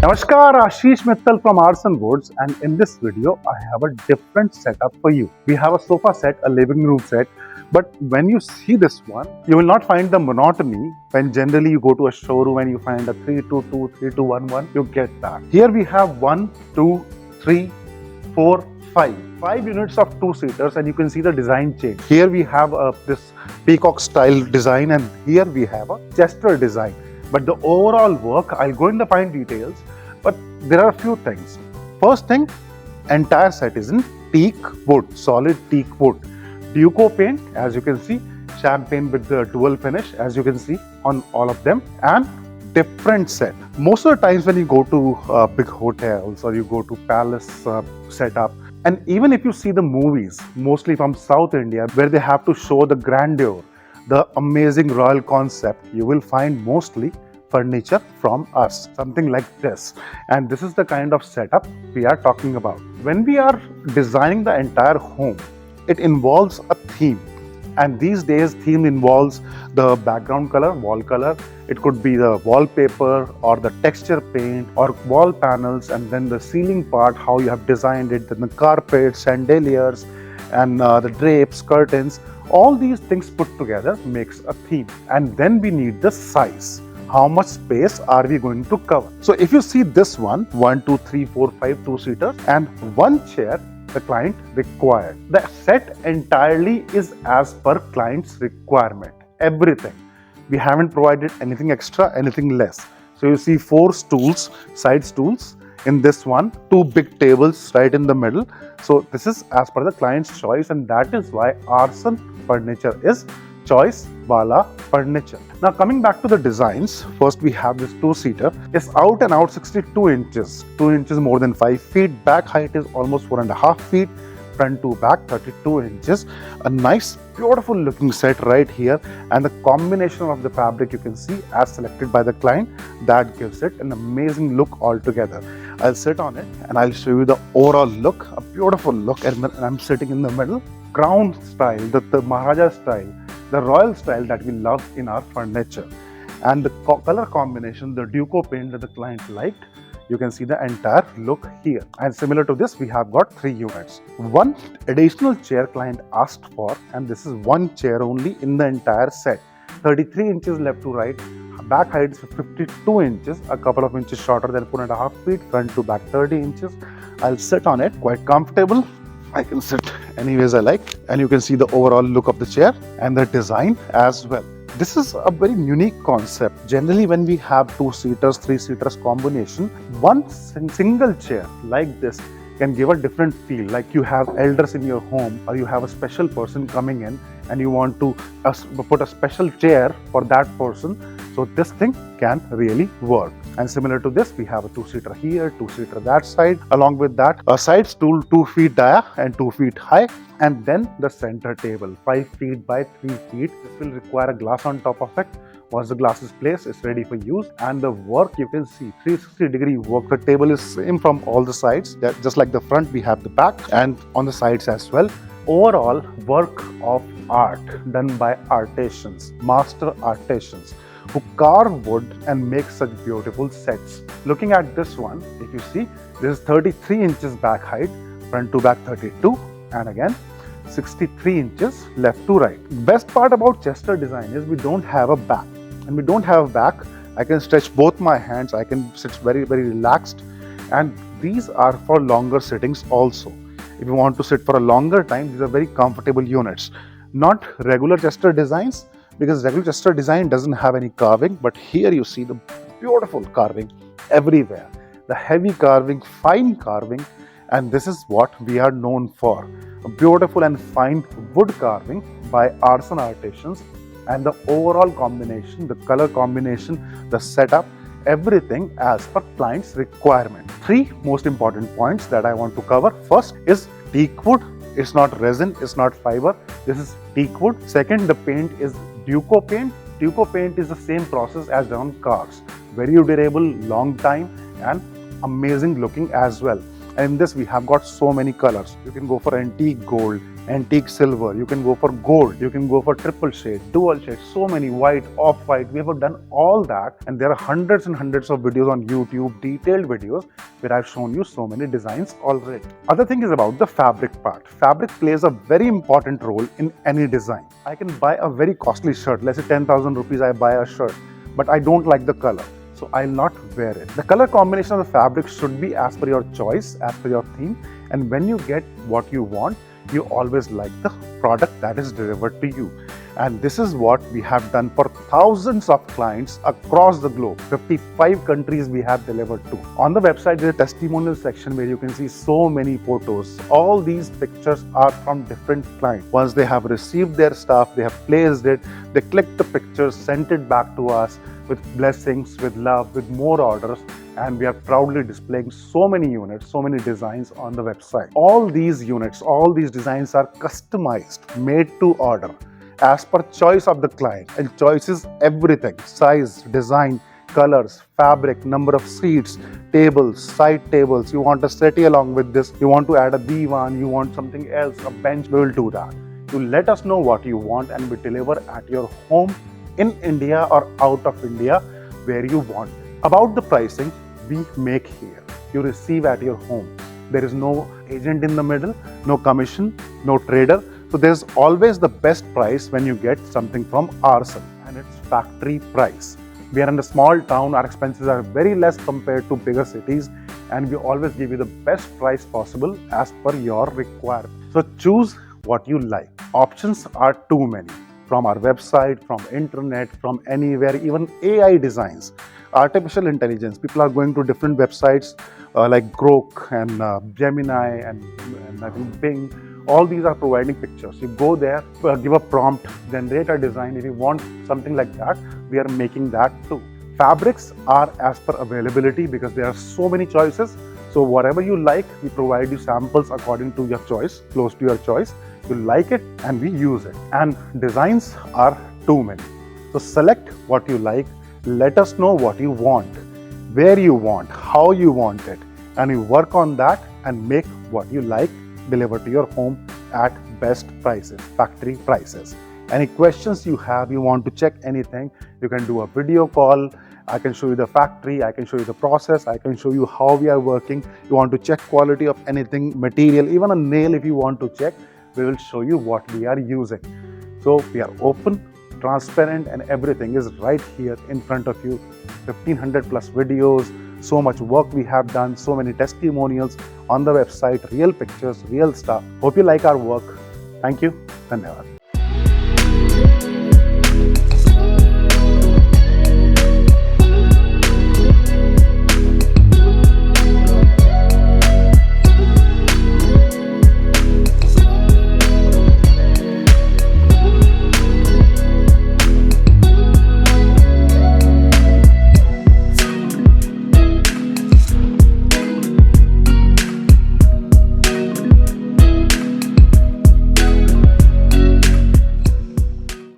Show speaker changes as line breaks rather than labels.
Namaskar, Ashish Mittal from Aarsun Woods, and in this video, I have a different setup for you. We have a sofa set, a living room set, but when you see this one, you will not find the monotony when generally you go to a showroom and you find a 322, 3211, you get that. Here we have 1, 2, 3, 4, 5. 5 units of 2-seaters, and you can see the design change. Here we have this Peacock style design, and here we have a Chester design. But the overall work, I'll go in the fine details, but there are a few things. First thing, entire set is in teak wood, solid teak wood. Duco paint, as you can see, champagne with the dual finish, as you can see on all of them, and different set. Most of the times when you go to big hotels or you go to palace setup, and even if you see the movies, mostly from South India, where they have to show the grandeur, the amazing royal concept, you will find mostly furniture from us, something like this. And this is the kind of setup we are talking about. When we are designing the entire home, it involves a theme. And these days, theme involves the background color, wall color. It could be the wallpaper or the texture paint or wall panels, and then the ceiling part, how you have designed it, then the carpets, chandeliers, and the drapes, curtains. All these things put together makes a theme. And then we need the size. How much space are we going to cover? So if you see this one, 1, 2, 3, 4, 5 2-seaters and one chair the client required. The set entirely is as per client's requirement. Everything. We haven't provided anything extra, anything less. So you see 4 stools, side stools in this one, 2 big tables right in the middle. So this is as per the client's choice, and that is why Aarsun Furniture is choice wala furniture. Now coming back to the designs, first we have this 2-seater. It's out and out 62 inches, 2 inches more than 5 feet. Back height is almost 4.5 feet. Front to back 32 inches. A nice beautiful looking set right here, and the combination of the fabric you can see as selected by the client, that gives it an amazing look altogether. I'll sit on it and I'll show you the overall look, a beautiful look, and I'm sitting in the middle. Crown style, the Maharaja style, the royal style that we love in our furniture. And the color combination, the Duco paint that the client liked, you can see the entire look here. And similar to this, we have got 3 units. One additional chair client asked for, and this is one chair only in the entire set. 33 inches left to right. Back height is 52 inches, a couple of inches shorter than 4.5 feet. Front to back 30 inches. I'll sit on it, quite comfortable. I can sit anyways I like, and you can see the overall look of the chair and the design as well. This is a very unique concept. Generally, when we have 2-seaters, 3-seaters combination, one single chair like this can give a different feel. Like you have elders in your home, or you have a special person coming in and you want to put a special chair for that person. So this thing can really work. And similar to this, we have a 2-seater here, 2-seater that side. Along with that, a side stool 2 feet dia and 2 feet high. And then the center table, 5 feet by 3 feet. This will require a glass on top of it. Once the glass is placed, it's ready for use. And the work, you can see 360-degree work. The table is same from all the sides. Just like the front, we have the back, and on the sides as well. Overall work of art done by artisans, master artisans, who carve wood and make such beautiful sets. Looking at this one, if you see, this is 33 inches back height, front to back 32, and again 63 inches left to right. Best part about Chester design is we don't have a back. And we don't have a back, I can stretch both my hands, I can sit very relaxed, and these are for longer sittings also. If you want to sit for a longer time, these are very comfortable units. Not regular Chester designs, because regular Chester design doesn't have any carving, but here you see the beautiful carving everywhere. The heavy carving, fine carving, and this is what we are known for. A beautiful and fine wood carving by Aarsun artisans, and the overall combination, the color combination, the setup, everything as per client's requirement. 3 most important points that I want to cover. First is teak wood. It's not resin, it's not fiber. This is teak wood. Second, the paint is Duco paint. Duco paint is the same process as done on cars. Very durable, long time, and amazing looking as well. And in this, we have got so many colors. You can go for antique gold, antique silver, you can go for gold, you can go for triple shade, dual shade, so many, white, off-white. We have done all that, and there are hundreds and hundreds of videos on YouTube, detailed videos, where I've shown you so many designs already. Other thing is about the fabric part. Fabric plays a very important role in any design. I can buy a very costly shirt, let's say 10,000 rupees I buy a shirt, but I don't like the color, so I'll not wear it. The color combination of the fabric should be as per your choice, as per your theme, and when you get what you want, you always like the product that is delivered to you. And this is what we have done for thousands of clients across the globe. 55 countries we have delivered to. On the website, there's a testimonial section where you can see so many photos. All these pictures are from different clients. Once they have received their stuff, they have placed it, they clicked the pictures, sent it back to us with blessings, with love, with more orders. And we are proudly displaying so many units, so many designs on the website. All these units, all these designs are customized, made to order, as per choice of the client. And choice is everything: size, design, colors, fabric, number of seats, tables, side tables. You want a settee along with this, you want to add a divan, you want something else, a bench, we will do that. You let us know what you want and we deliver at your home in India or out of India, where you want. About the pricing, we make here. You receive at your home. There is no agent in the middle, no commission, no trader. So there's always the best price when you get something from Aarsun, and it's factory price. We are in a small town, our expenses are very less compared to bigger cities, and we always give you the best price possible as per your requirement. So choose what you like. Options are too many. From our website, from internet, from anywhere, even AI designs, artificial intelligence. People are going to different websites like Grok and Gemini and I think Bing. All these are providing pictures. You go there, give a prompt, generate a design. If you want something like that, we are making that too. Fabrics are as per availability because there are so many choices. So whatever you like, we provide you samples according to your choice, close to your choice. You like it and we use it. And designs are too many. So select what you like, let us know what you want, where you want, how you want it, and you work on that and make what you like delivered to your home at best prices, factory prices. Any questions you have, you want to check anything, you can do a video call. I can show you the factory, I can show you the process, I can show you how we are working. You want to check quality of anything, material, even a nail if you want to check, we will show you what we are using. So we are open, transparent, and everything is right here in front of you. 1500 plus videos, so much work we have done, so many testimonials on the website, real pictures, real stuff. Hope you like our work. Thank you. Dhanyawad.